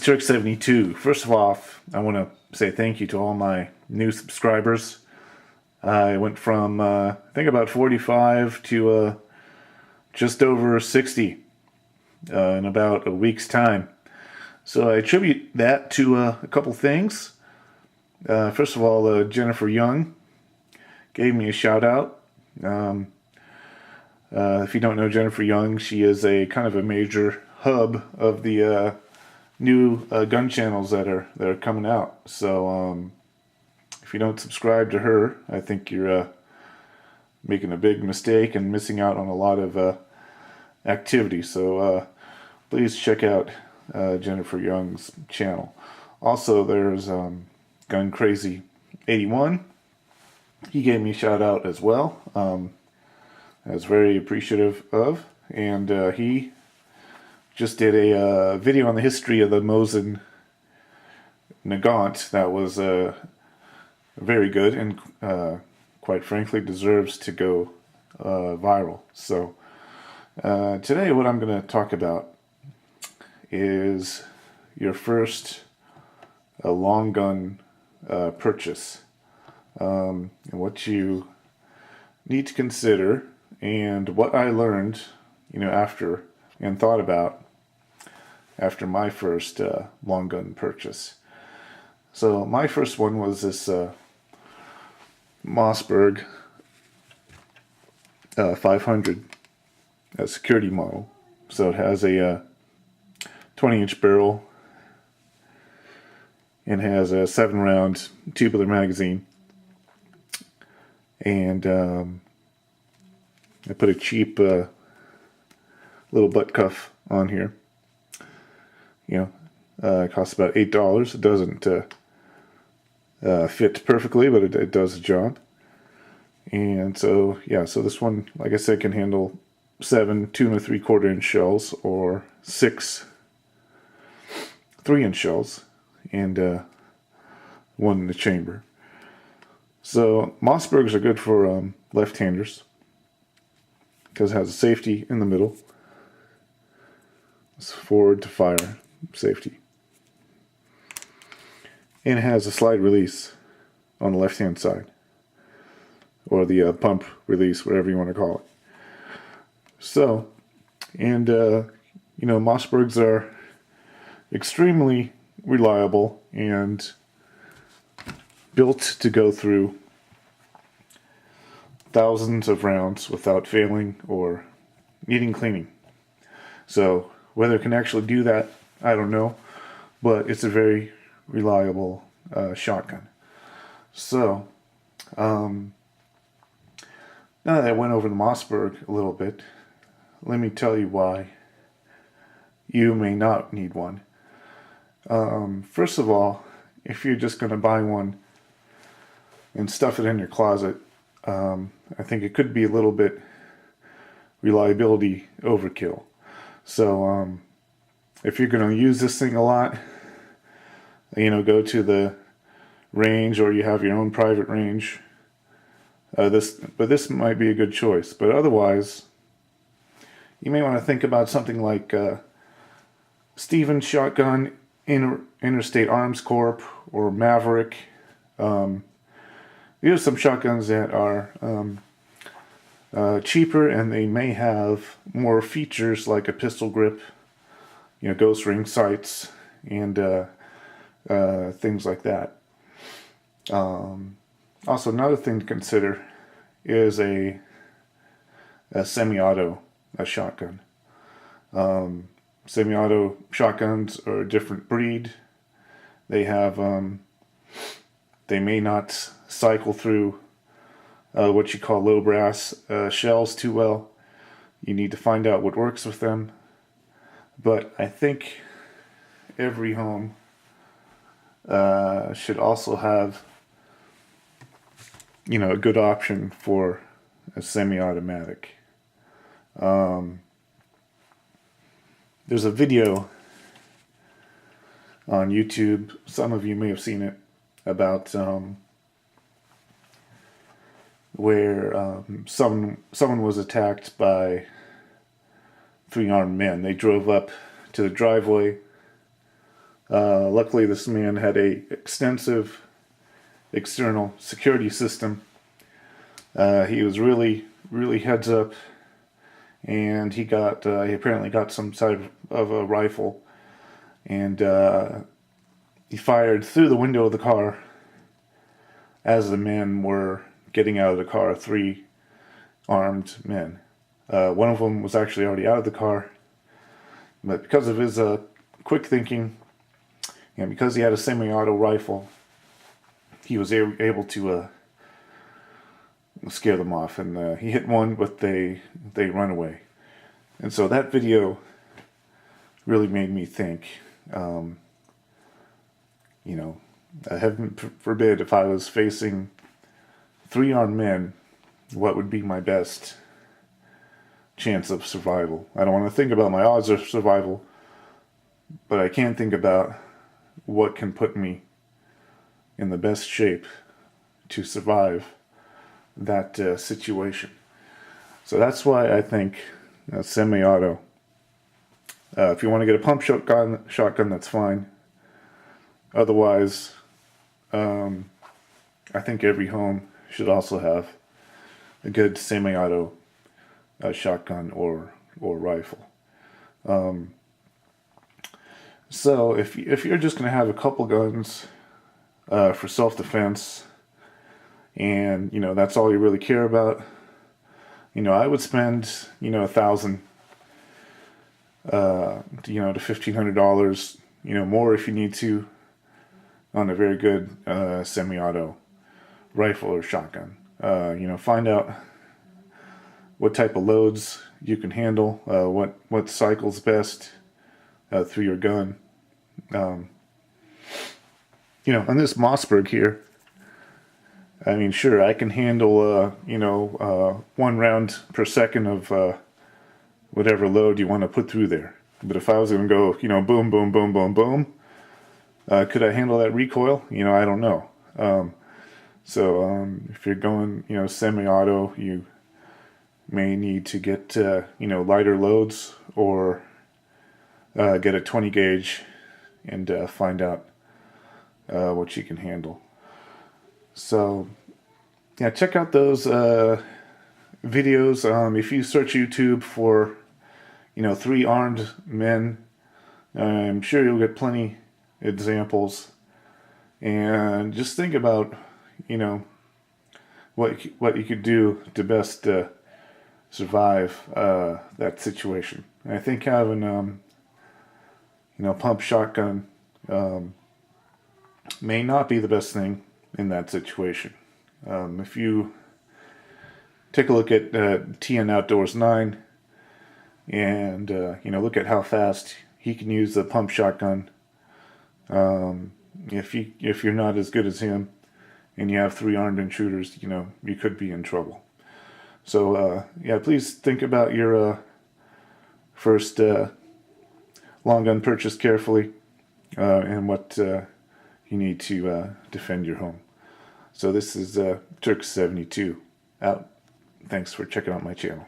is Turk 72. First of all, I want to say thank you to all my new subscribers. I went from, I think about 45 to just over 60 in about a week's time. So I attribute that to a couple things. First of all, Jennifer Young gave me a shout out. If you don't know Jennifer Young, she is a kind of a major hub of the new gun channels that are coming out. So if you don't subscribe to her, I think you're making a big mistake and missing out on a lot of activity. So please check out Jennifer Young's channel. Also, there's Gun Crazy 81. He gave me a shout out as well. I was very appreciative of, and he just did a video on the history of the Mosin Nagant that was very good and quite frankly deserves to go viral. So today what I'm going to talk about is your first long gun purchase, and what you need to consider, and what I learned, after and thought about after my first long gun purchase. So my first one was this Mossberg 500 security model. So it has a 20-inch barrel and has a 7-round tubular magazine. And I put a cheap little butt cuff on here. It costs about $8. It doesn't fit perfectly, but it does the job. And so, so this one, like I said, can handle 7 2 3/4-inch shells or 6 3-inch shells, and one in the chamber. So Mossbergs are good for left-handers because it has a safety in the middle. It's forward to fire safety. And it has a slide release on the left-hand side, or the pump release, whatever you want to call it. So, and Mossbergs are extremely reliable and built to go through thousands of rounds without failing or needing cleaning. So whether it can actually do that, I don't know, but it's a very reliable shotgun. So now that I went over the Mossberg a little bit, let me tell you why you may not need one. First of all, if you're just going to buy one and stuff it in your closet, I think it could be a little bit reliability overkill. So if you're going to use this thing a lot, go to the range, or you have your own private range, this might be a good choice. But otherwise, you may want to think about something like Stevens Shotgun, Interstate Arms Corp, or Maverick. These are some shotguns that are cheaper, and they may have more features like a pistol grip, ghost ring sights, and things like that. Also, another thing to consider is a semi-auto shotgun. Semi-auto shotguns are a different breed. They have they may not cycle through what you call low brass shells too well. You need to find out what works with them. But I think every home should also have a good option for a semi-automatic. There's a video on YouTube, some of you may have seen it, about where someone was attacked by 3 armed men. They drove up to the driveway Luckily, this man had a extensive external security system. He was really, really heads up, and he apparently got some type of a rifle, and he fired through the window of the car as the men were getting out of the car. 3 armed men. One of them was actually already out of the car, but because of his quick thinking, and because he had a semi-auto rifle, he was able to scare them off, and he hit one, but they run away. And so that video really made me think, heaven forbid, if I was facing 3 armed men, what would be my best chance of survival? I don't want to think about my odds of survival, but I can think about what can put me in the best shape to survive that situation. So that's why I think semi-auto. If you want to get a pump shotgun, that's fine. Otherwise, I think every home should also have a good semi-auto shotgun or rifle. So if you're just going to have a couple guns for self-defense, and that's all you really care about, I would spend $1,000 to $1,500, more if you need to, on a very good semi-auto rifle or shotgun. Find out what type of loads you can handle, what cycles best through your gun. On this Mossberg here, I mean, sure, I can handle 1 round per second of whatever load you want to put through there. But if I was going to go, boom, boom, boom, boom, boom, could I handle that recoil? I don't know. So if you're going, semi-auto, you may need to get, lighter loads, or get a 20 gauge and find out what you can handle. So, yeah, check out those videos. If you search YouTube for, 3 armed men, I'm sure you'll get plenty examples. And just think about, what you could do to best survive that situation. And I think having pump shotgun may not be the best thing in that situation. If you take a look at TN Outdoors 9 and look at how fast he can use the pump shotgun, if you're not as good as him and you have 3 armed intruders, you could be in trouble. So please think about your first long gun purchase carefully, and what you need to defend your home. So this is Turk72 out. Thanks for checking out my channel.